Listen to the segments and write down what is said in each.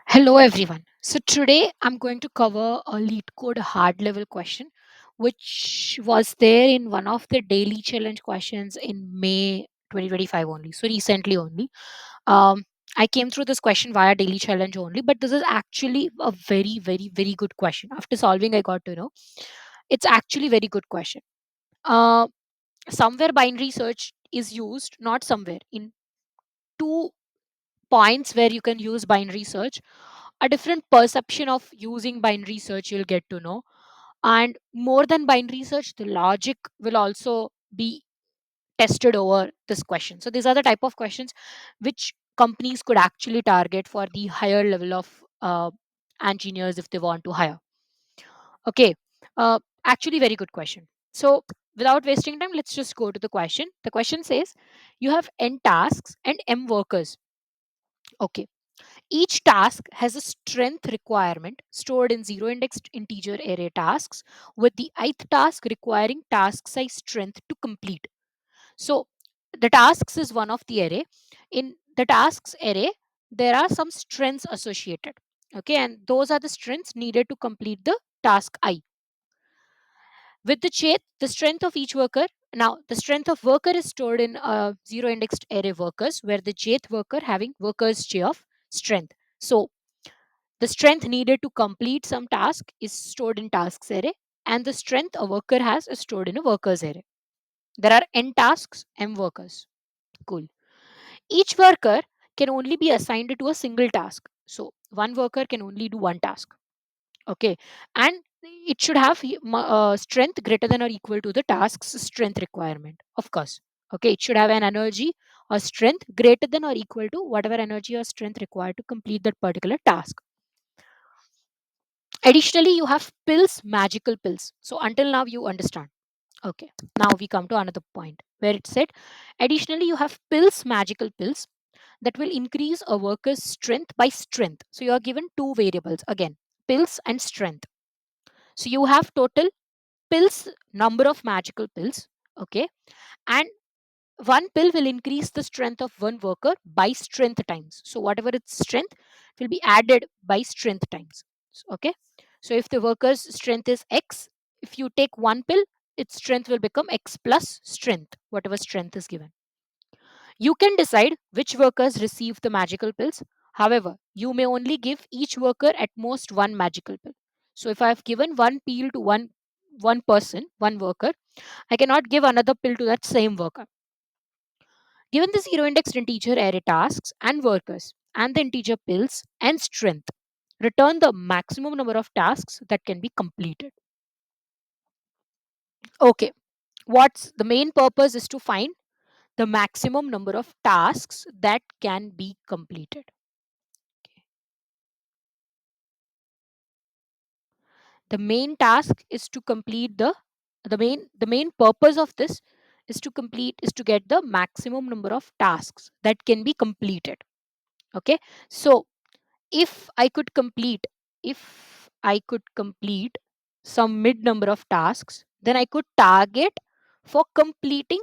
Hello everyone. So today I'm going to cover a Leetcode hard level question which was there in one of the daily challenge questions in May 2025 only. So recently only. Um, I came through this question via daily challenge only, but this is actually a very good question. After solving I got to know it's actually very good question. Uh, Somewhere binary search is used, not somewhere. In two points where you can use binary search, a different perception of using binary search you'll get to know, and more than binary search the logic will also be tested over this question. So these are the type of questions which companies could actually target for the higher level of engineers if they want to hire. Okay. Actually very good question. So without wasting time, let's just go to the question. The question says you have n tasks and m workers. Okay. Each task has a strength requirement stored in zero indexed integer array tasks, with the ith task requiring task size strength to complete. So the tasks is one of the array. In the tasks array, there are some strengths associated. Okay, and those are the strengths needed to complete the task I. With the jth, the strength of each worker. Now, the strength of worker is stored in zero indexed array workers, where the jth worker having workers j of strength. So the strength needed to complete some task is stored in tasks array, and the strength a worker has is stored in a workers array. There are n tasks, m workers. Cool. Each worker can only be assigned to a single task. So one worker can only do one task. Okay. And it should have strength greater than or equal to the task's strength requirement, of course. Okay. It should have an energy or strength greater than or equal to whatever energy or strength required to complete that particular task. Additionally, you have pills, magical pills. So until now, you understand. Okay. Now we come to another point where it said, additionally, you have pills, magical pills that will increase a worker's strength by strength. So you are given two variables again, pills and strength. So you have total pills, number of magical pills. Okay. And one pill will increase the strength of one worker by strength times. So whatever its strength will be added by strength times. Okay. So if the worker's strength is X, if you take one pill, its strength will become X plus strength, whatever strength is given. You can decide which workers receive the magical pills. However, you may only give each worker at most one magical pill. So if I have given one pill to one person, one worker, I cannot give another pill to that same worker. Given the zero indexed integer array tasks and workers and the integer pills and strength, return the maximum number of tasks that can be completed. Okay, what's the main purpose is to find the maximum number of tasks that can be completed. Okay. The main task is to complete the main purpose of this is to get the maximum number of tasks that can be completed. Okay, so if I could complete if I could complete some mid number of tasks, then I could target for completing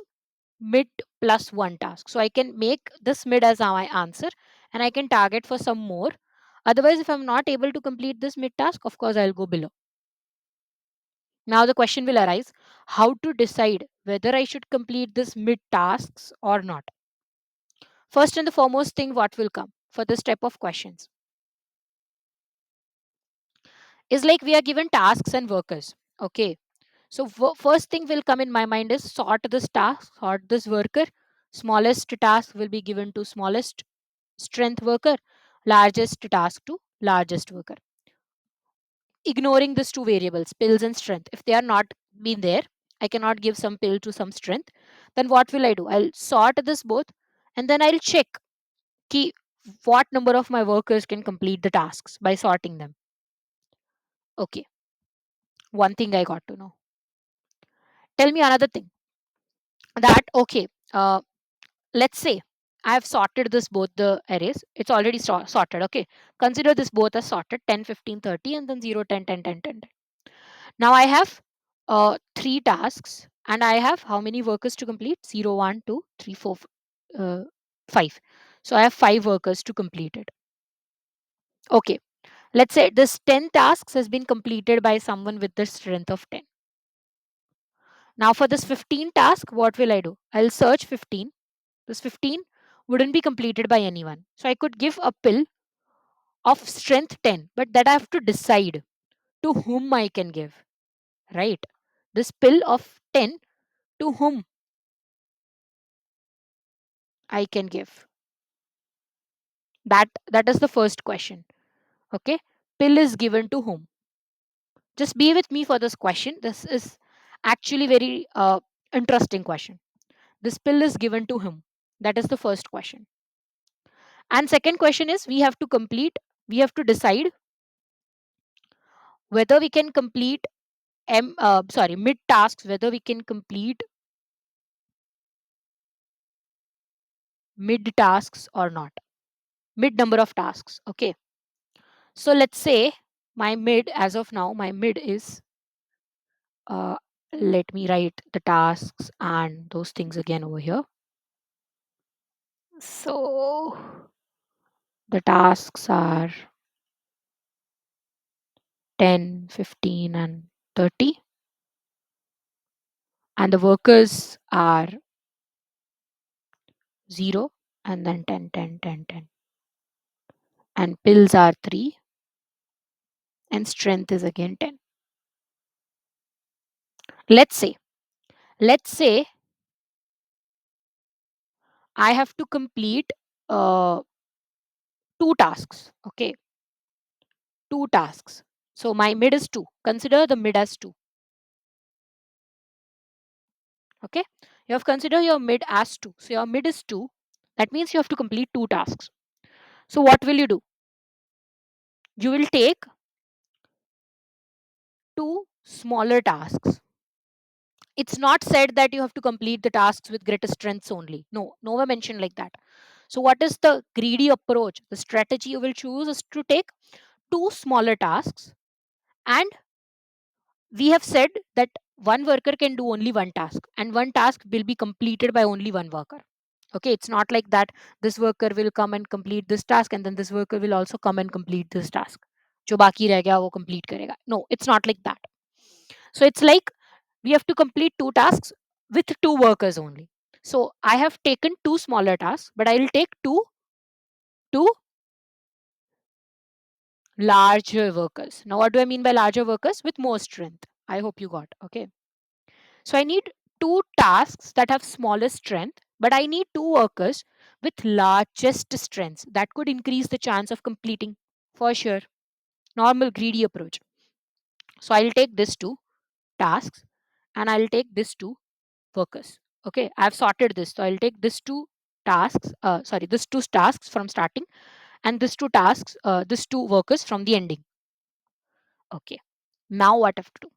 mid plus one task. So I can make this mid as my answer and I can target for some more. Otherwise, if I'm not able to complete this mid task, of course I'll go below. Now the question will arise, how to decide whether I should complete this mid tasks or not. First and the foremost thing what will come for this type of questions is like we are given tasks and workers. Okay. So first thing will come in my mind is sort this task, sort this worker. Smallest task will be given to smallest strength worker, largest task to largest worker. Ignoring these two variables, pills and strength. If they are not been there, I cannot give some pill to some strength. Then what will I do? I'll sort this both and then I'll check ki, what number of my workers can complete the tasks by sorting them. Okay, one thing I got to know. Tell me another thing that, okay, let's say I have sorted this both the arrays. It's already sorted. Okay. Consider this both as sorted 10, 15, 30, and then 0, 10, 10, 10, 10. Now I have three tasks and I have how many workers to complete? 0, 1, 2, 3, 4, 5. So I have five workers to complete it. Okay, let's say this 10 tasks has been completed by someone with the strength of 10. Now for this 15 task, what will I do? I'll search 15. This 15 wouldn't be completed by anyone. So I could give a pill of strength 10, but that I have to decide to whom I can give, right? This pill of 10, to whom I can give. That is the first question. Okay? Pill is given to whom? Just be with me for this question. This is actually very interesting question. This pill is given to whom? That is the first question. And second question is we have to decide whether we can complete mid tasks, whether we can complete mid tasks or not. Mid number of tasks. Okay. So let's say my mid, as of now, my mid is, uh, let me write the tasks and those things again over here. So the tasks are 10, 15, and 30. And the workers are 0 and then 10, 10, 10, 10. And pills are 3 and strength is again 10. Let's say, let's say I have to complete uh, two tasks. Okay, two tasks. So my mid is 2. Consider the mid as 2. Okay, you have considered your mid as 2. So your mid is 2. That means you have to complete two tasks. So what will you do? You will take two smaller tasks. It's not said that you have to complete the tasks with greater strengths only. No, nowhere mentioned like that. So what is the greedy approach? The strategy you will choose is to take two smaller tasks, and we have said that one worker can do only one task and one task will be completed by only one worker. Okay, it's not like that this worker will come and complete this task and then this worker will also come and complete this task. जो बाकी रह गया वो complete करेगा. No, it's not like that. So it's like we have to complete two tasks with two workers only. So I have taken two smaller tasks, but I will take two larger workers. Now what do I mean by larger workers? With more strength. I hope you got. Okay. So I need two tasks that have smaller strength, but I need two workers with largest strengths. That could increase the chance of completing for sure. Normal greedy approach. So I'll take this two tasks and I'll take this two workers. Okay, I've sorted this. So I'll take this two tasks, this two tasks from starting and this two workers from the ending. Okay, now what I have to do?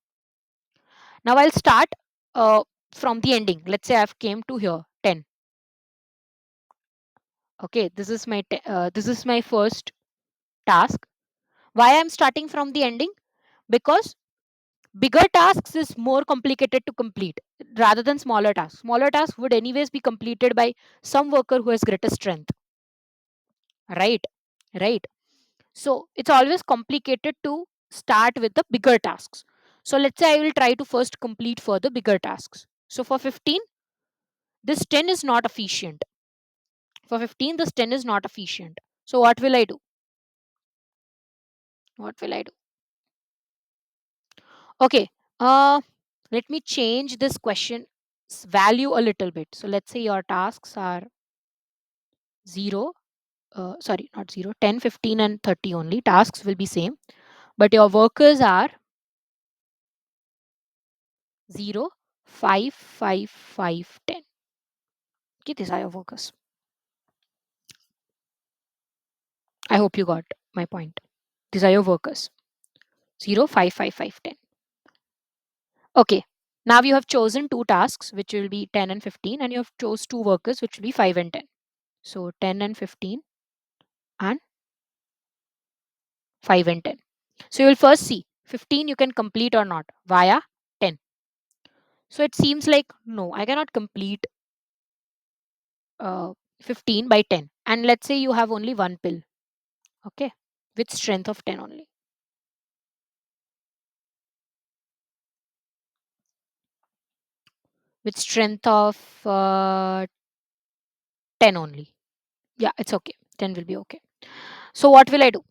Now I'll start from the ending. Let's say I've came to here 10. Okay, this is my first task. Why I'm starting from the ending? Because bigger tasks is more complicated to complete rather than smaller tasks. Smaller tasks would anyways be completed by some worker who has greater strength, right? Right. So it's always complicated to start with the bigger tasks. So let's say I will try to first complete for the bigger tasks. So for 15, this 10 is not efficient. For 15, this 10 is not efficient. So what will I do? What will I do? Okay. Let me change this question's value a little bit. So let's say your tasks are 0, not 0, 10, 15, and 30 only. Tasks will be same. But your workers are 0, 5, 5, 5, 10. Okay, these are your workers. I hope you got my point. These are your workers. 0, 5, 5, 5, 10. Okay. Now you have chosen two tasks, which will be 10 and 15, and you have chose two workers, which will be 5 and 10. So 10 and 15 and 5 and 10. So you will first see 15 you can complete or not via 10. So it seems like no, I cannot complete uh, 15 by 10. And let's say you have only one pill. Okay. with strength of 10 only. With strength of 10 only. Yeah, it's okay. 10 will be okay. So what will I do?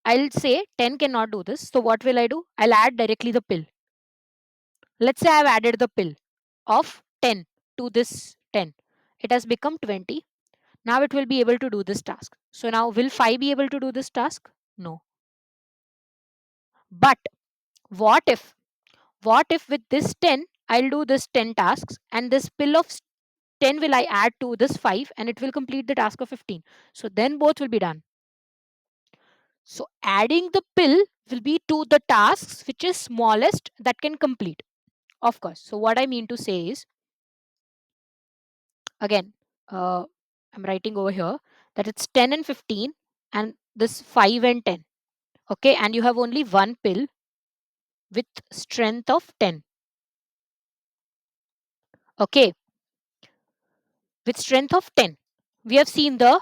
I'll say 10 cannot do this. So what will I do? I'll add directly the pill. Let's say I've added the pill of 10 to this 10. It has become 20. Now it will be able to do this task. So now will 5 be able to do this task? No. But what if with this 10 I'll do this 10 tasks, and this pill of 10 will I add to this 5 and it will complete the task of 15. So then both will be done. So adding the pill will be to the tasks which is smallest that can complete. Of course. So what I mean to say is, again, uh, I'm writing over here that it's 10 and 15 and this 5 and 10. Okay, and you have only one pill with strength of 10. Okay, with strength of 10. We have seen the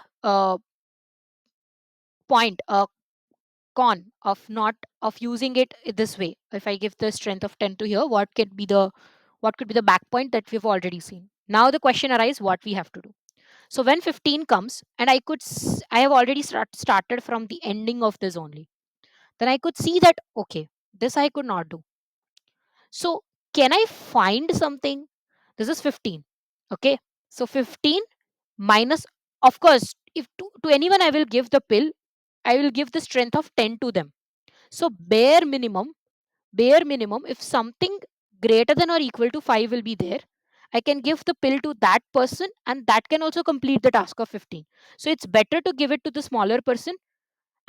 point, con of not of using it this way. If I give the strength of 10 to here, what could be the back point that we've already seen. Now the question arises what we have to do. So when 15 comes, and I have already started from the ending of this only, then I could see that okay, this I could not do. So can I find something? This is 15. Okay, so 15 minus, of course, if to anyone I will give the pill, I will give the strength of 10 to them. So bare minimum, if something greater than or equal to 5 will be there, I can give the pill to that person and that can also complete the task of 15. So it's better to give it to the smaller person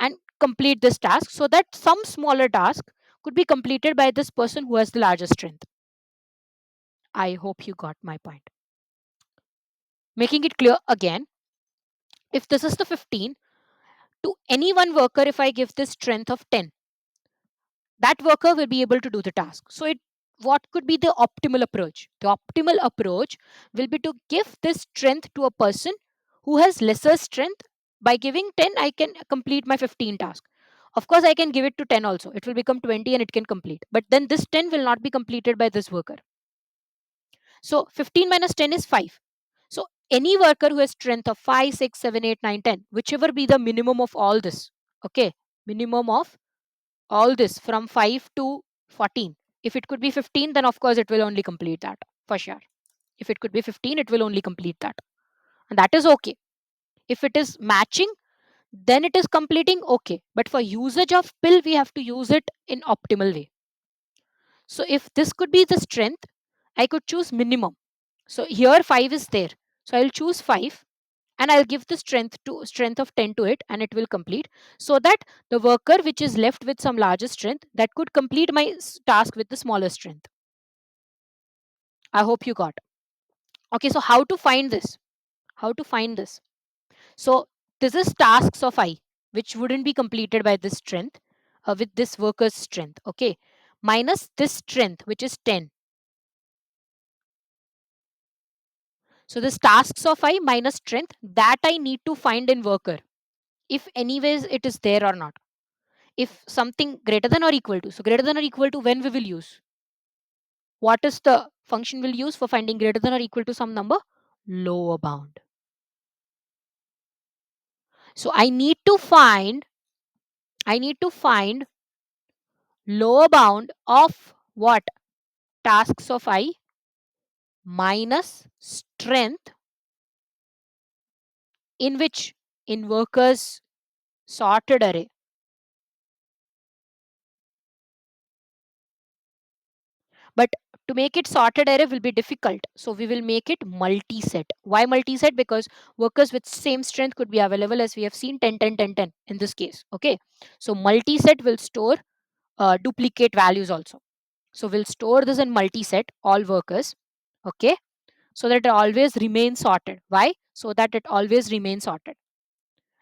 and complete this task so that some smaller task could be completed by this person who has the largest strength. I hope you got my point. Making it clear again, if this is the 15, to any one worker, if I give this strength of 10, that worker will be able to do the task. So it what could be the optimal approach? The optimal approach will be to give this strength to a person who has lesser strength. By giving 10, I can complete my 15 task. Of course, I can give it to 10 also. It will become 20 and it can complete. But then this 10 will not be completed by this worker. So 15 minus 10 is 5. So any worker who has strength of 5, 6, 7, 8, 9, 10, whichever be the minimum of all this, okay, minimum of all this from 5 to 14. If it could be 15, then of course it will only complete that for sure. If it could be 15, it will only complete that. And that is okay. If it is matching, then it is completing okay. But for usage of pill, we have to use it in optimal way. So if this could be the strength, I could choose minimum. So here 5 is there. So I'll choose 5 and I'll give the strength of 10 to it and it will complete, so that the worker which is left with some larger strength that could complete my task with the smaller strength. I hope you got. Okay, so how to find this? How to find this? So this is tasks of I which wouldn't be completed by this strength, with this worker's strength. Okay, minus this strength which is 10. So this tasks of I minus strength that I need to find in worker, if anyways it is there or not. If something greater than or equal to, so greater than or equal to, when we will use, what is the function we'll use for finding greater than or equal to some number? Lower bound. So I need to find lower bound of what? Tasks of I minus strength, in which? In workers sorted array. But to make it sorted array will be difficult, so we will make it multi-set. Why multi-set? Because workers with same strength could be available, as we have seen, 10, 10, 10, 10 in this case. Okay, so multi-set will store duplicate values also. So we'll store this in multi-set, all workers. Okay, so that it always remains sorted. Why? So that it always remains sorted.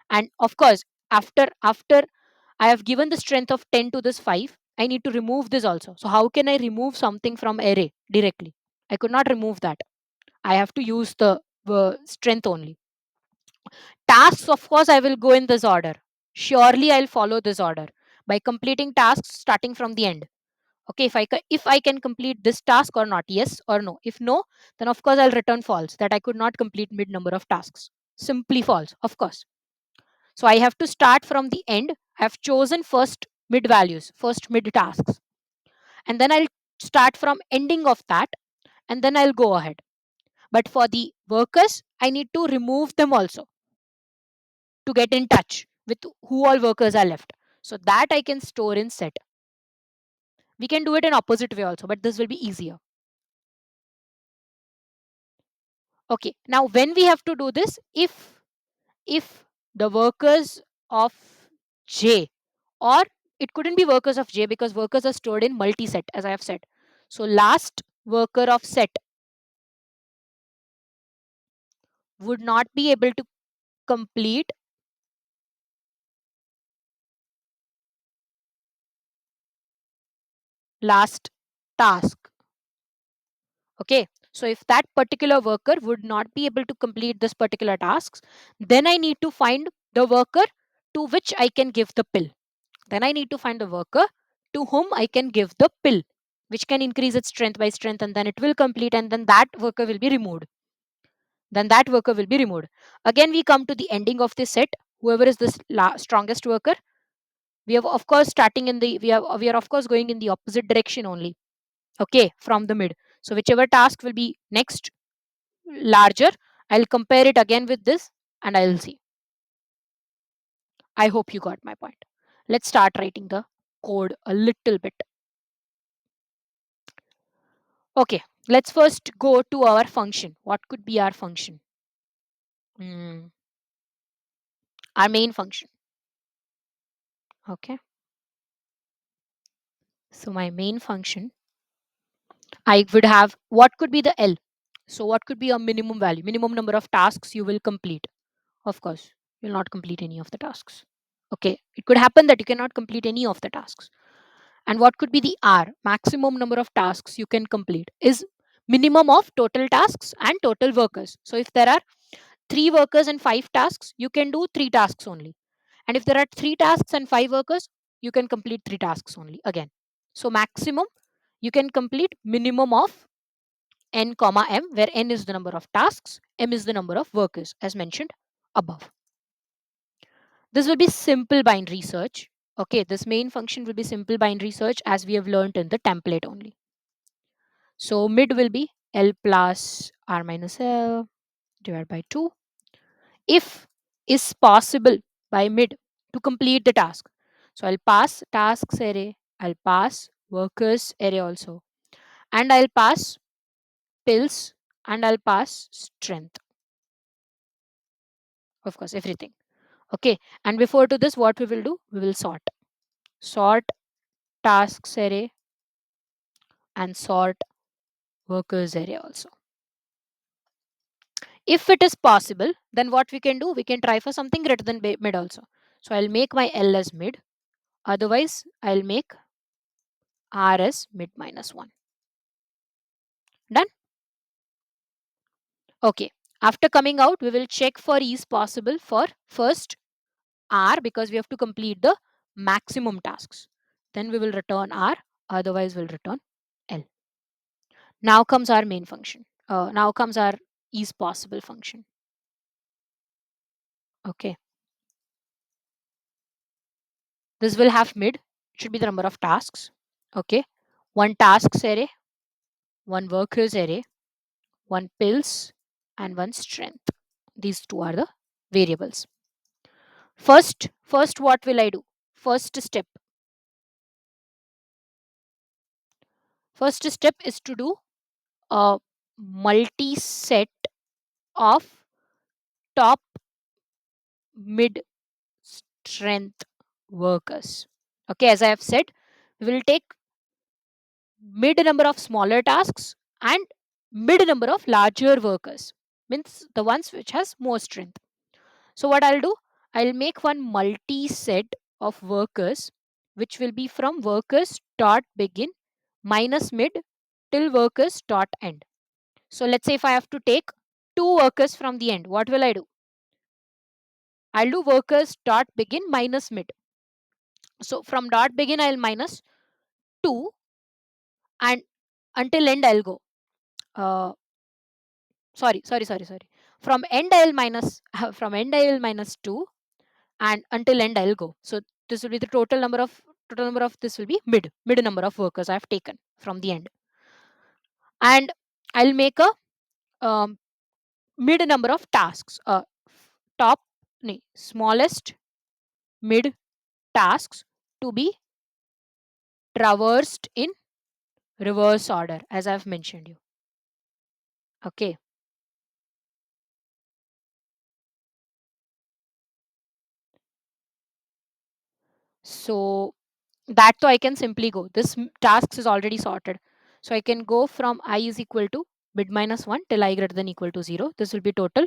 And of course, after I have given the strength of 10 to this 5, I need to remove this also. So how can I remove something from array directly? I could not remove that. I have to use the strength only. Tasks, of course, I will go in this order. Surely I'll follow this order by completing tasks starting from the end. Okay, if I can complete this task or not, yes or no. If no, then of course I'll return false, that I could not complete mid number of tasks. Simply false, of course. So I have to start from the end. I have chosen first mid values, first mid tasks, and then I'll start from ending of that, and then I'll go ahead. But for the workers, I need to remove them also to get in touch with who all workers are left. So that I can store in set. We can do it in opposite way also, but this will be easier. Okay, now when we have to do this, if the workers of J, or it couldn't be workers of J because workers are stored in multi-set, as I have said. So last worker of set would not be able to complete last task. Okay, so if that particular worker would not be able to complete this particular tasks, then I need to find the worker to which I can give the pill. Then I need to find the worker to whom I can give the pill, which can increase its strength by strength, and then it will complete, and then that worker will be removed. Then that worker will be removed. Again, we come to the ending of this set. Whoever is the strongest worker, we have of course starting in the we are of course going in the opposite direction only. Okay, from the mid. So whichever task will be next larger, I'll compare it again with this, and I'll see. I hope you got my point. Let's start writing the code a little bit. Okay, let's first go to our function. What could be our function? Hmm, our main function. Okay, so my main function, I would have what could be the L. So what could be a minimum value, minimum number of tasks you will complete? Of course, you'll not complete any of the tasks. Okay, it could happen that you cannot complete any of the tasks. And what could be the R, maximum number of tasks you can complete, is minimum of total tasks and total workers. So if there are 3 workers and 5 tasks, you can do 3 tasks only. And if there are 3 tasks and 5 workers, you can complete 3 tasks only again. So maximum you can complete minimum of n comma m, where n is the number of tasks, m is the number of workers, as mentioned above. This will be simple binary search. Okay, this main function will be simple binary search as we have learned in the template only. So mid will be L plus R minus L divided by 2. If is possible by mid to complete the task. So I'll pass tasks array, I'll pass workers array also, and I'll pass pills, and I'll pass strength. Of course, everything. Okay, and before to this, what we will do? We will sort. Sort tasks array and sort workers array also. If it is possible, then what we can do? We can try for something greater than mid also. So I'll make my L as mid. Otherwise, I'll make R as mid minus 1. Done? Okay. After coming out, we will check for is possible for first R, because we have to complete the maximum tasks. Then we will return R. Otherwise, we'll return L. Now comes our main function. Now comes our is possible function. Okay. This will have mid. It should be the number of tasks. Okay. One tasks array, one workers array, one pills, and one strength. These two are the variables. First, what will I do? First step. First step is to do a multi-set of top mid strength workers. Okay, as I have said, we will take mid number of smaller tasks and mid number of larger workers, means the ones which has more strength. So what I'll do, I'll make one multi-set of workers, which will be from workers dot begin minus mid till workers dot end. So let's say if I have to take 2 workers from the end, what will I do? I'll do workers dot begin minus mid. So from dot begin, I'll minus 2, and until end, I'll go. Uh, sorry. From end, I'll minus from end, I'll minus 2, and until end, I'll go. So this will be the total number of this will be mid number of workers I've taken from the end, and I'll make a mid number of tasks. Top, no, smallest mid tasks to be traversed in reverse order, as I've mentioned you. Okay. So that I can simply go. This tasks is already sorted. So I can go from I is equal to mid minus 1 till I greater than equal to 0. This will be total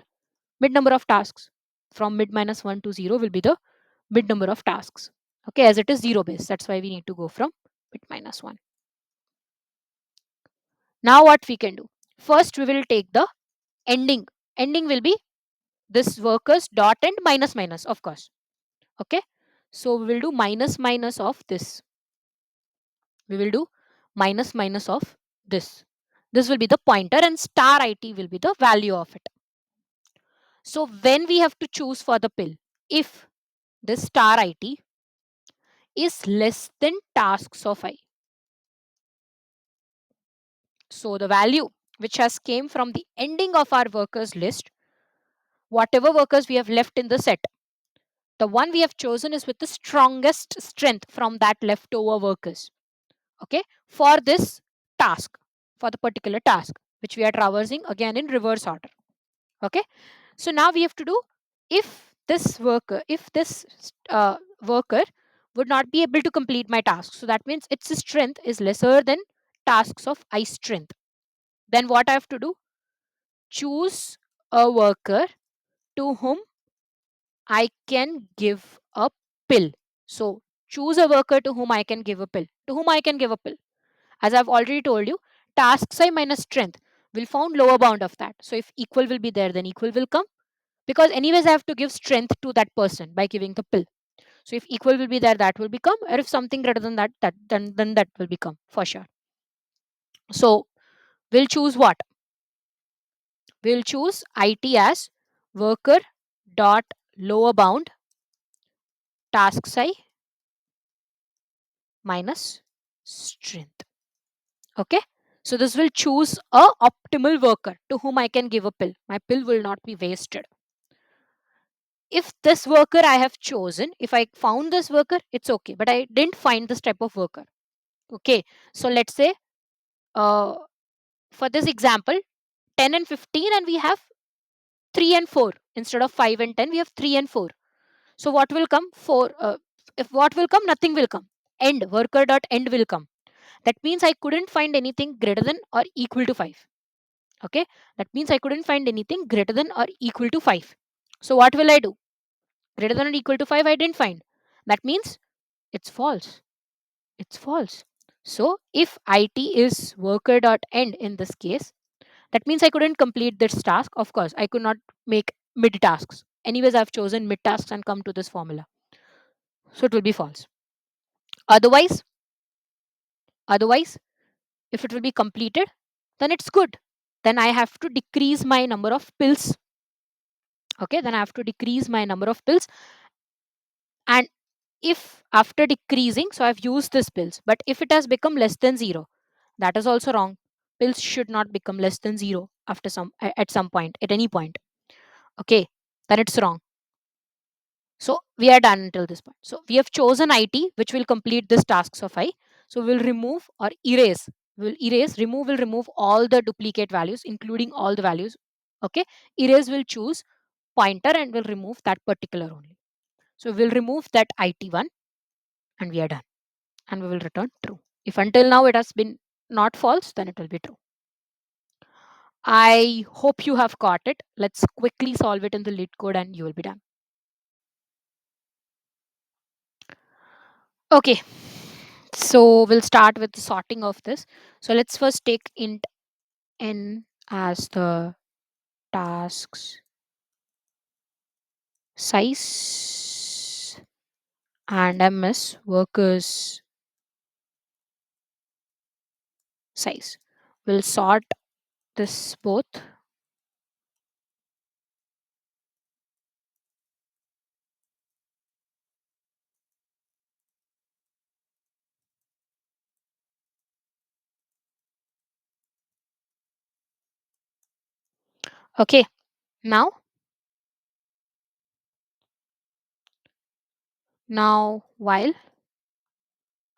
mid number of tasks. From mid minus 1 to 0 will be the mid number of tasks. Okay, as it is 0 base. That's why we need to go from mid minus 1. Now what we can do? First we will take the ending. Ending will be this workers dot end minus minus, of course. Okay. So we will do minus minus of this. We will do minus minus of this. This will be the pointer, and star IT will be the value of it. So when we have to choose for the pill, if this star IT is less than tasks of I, so the value which has came from the ending of our workers list, whatever workers we have left in the set, the one we have chosen is with the strongest strength from that leftover workers. Okay, for this task, for the particular task which we are traversing again in reverse order. Okay, so now we have to do, if this worker would not be able to complete my task, so that means its strength is lesser than tasks of I strength, then what I have to do? Choose a worker to whom I can give a pill. So choose a worker to whom I can give a pill. To whom I can give a pill. As I've already told you, task size minus strength will found lower bound of that. So if equal will be there, then equal will come. Because anyways, I have to give strength to that person by giving the pill. So if equal will be there, that will become. Or if something greater than that, then that will become for sure. So we'll choose what? We'll choose IT as worker dot lower bound task size minus strength. Okay, so this will choose a optimal worker to whom I can give a pill. My pill will not be wasted. If this worker I have chosen, if I found this worker, it's okay, but I didn't find this type of worker. Okay, so let's say uh, for this example, 10 and 15, and we have 3 and 4 instead of 5 and 10, we have 3 and 4. So what will come? 4. If what will come, nothing will come. End, worker dot end will come. That means I couldn't find anything greater than or equal to 5. Okay, that means I couldn't find anything greater than or equal to 5. So what will I do? Greater than or equal to 5 I didn't find. That means it's false. It's false. So if IT is worker dot end in this case, that means I couldn't complete this task. Of course, I could not make mid tasks. Anyways, I've chosen mid tasks and come to this formula. So it will be false. Otherwise, otherwise, if it will be completed, then it's good. Then I have to decrease my number of pills. Okay, then I have to decrease my number of pills. And if after decreasing, so I've used this pills, but if it has become less than 0, that is also wrong. Pills should not become less than 0 after at some point, at any point. Okay, then it's wrong. So we are done until this point. So we have chosen IT, which will complete this tasks of I. So we'll remove or erase. Will remove all the duplicate values, including all the values. Okay, erase will choose pointer and will remove that particular only. So we'll remove that IT one, and we are done. And we will return true. If until now it has been not false, then it will be true. I hope you have got it. Let's quickly solve it in the Leetcode and you will be done. Okay, so we'll start with the sorting of this. So let's first take int n as the tasks size, and M is workers size. We'll sort this both. Okay, now while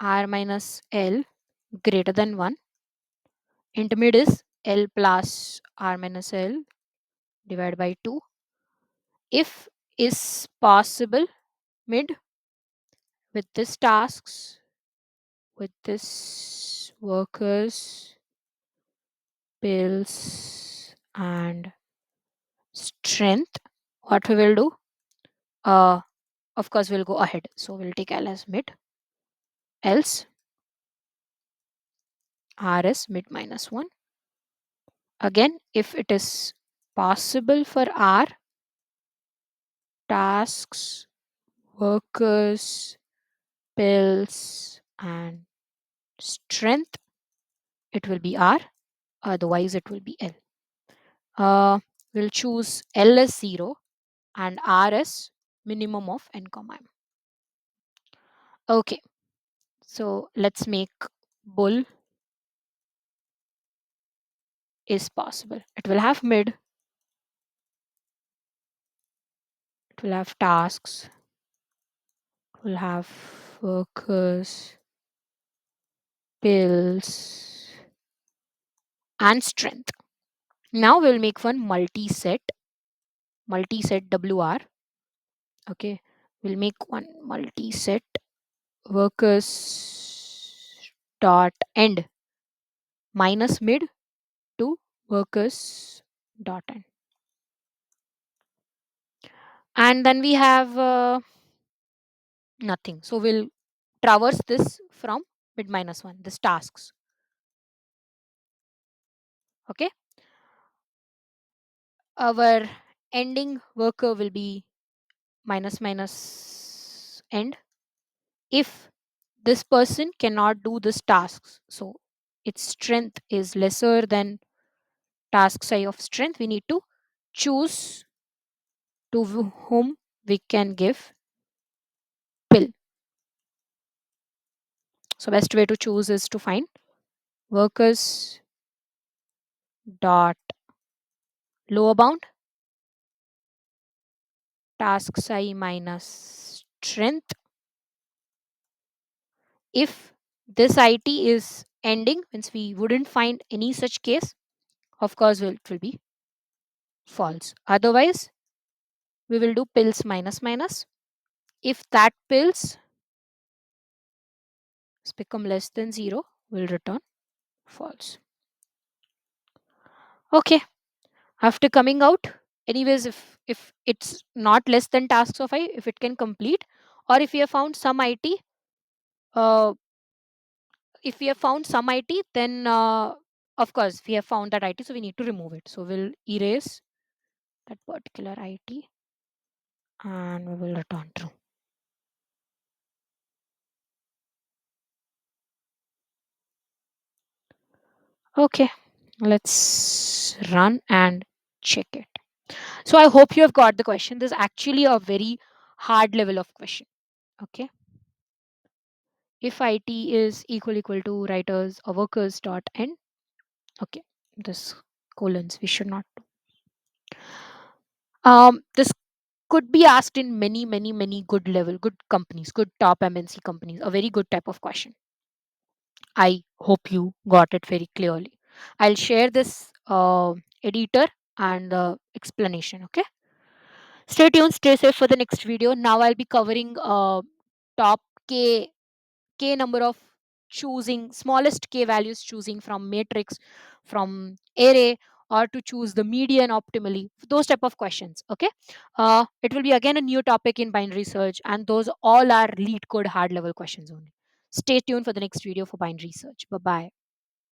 r minus L greater than 1, intermediate is L plus r minus L divided by 2. If is possible, mid with this tasks, with this workers, bills, and strength, what we will do? Uh, of course, we'll go ahead. So we'll take L as mid, else R as mid minus 1. Again, if it is possible for R, tasks, workers, bills, and strength, it will be R. Otherwise, it will be L. We'll choose L as 0 and R as minimum of n comma m. Okay, so let's make bull is possible. It will have mid, it will have tasks, it will have workers, bills, and strength. Now we'll make one multi-set WR. Okay, we'll make one multi-set workers dot end minus mid to workers dot end. And then we have nothing. So we'll traverse this from mid minus 1, this tasks. Okay, our ending worker will be minus minus end if this person cannot do this tasks. So its strength is lesser than task size of strength. We need to choose to whom we can give pill. So best way to choose is to find workers dot lower bound task size minus strength. If this IT is ending, means we wouldn't find any such case, of course it will be false. Otherwise, we will do pills minus minus. If that pills become less than 0, we'll return false. Okay, after coming out, anyways, if it's not less than tasks of I, if it can complete, or if we have found some IT, uh, if we have found some IT, then of course we have found that IT, so we need to remove it. So we'll erase that particular IT and we will return true. Okay, let's run and check it. So I hope you have got the question. This is actually a very hard level of question. Okay, if IT is equal to writers or workers dot end. Okay, this colons we should not. This could be asked in many good level, good companies, good top MNC companies. A very good type of question. I hope you got it very clearly. I'll share this editor and explanation. Okay. Stay tuned. Stay safe for the next video. Now I'll be covering top k number of choosing smallest k values, choosing from matrix, from array, or to choose the median optimally, those type of questions. Okay, it will be again a new topic in binary search, and those all are lead code hard level questions only. Stay tuned for the next video for binary search. Bye bye.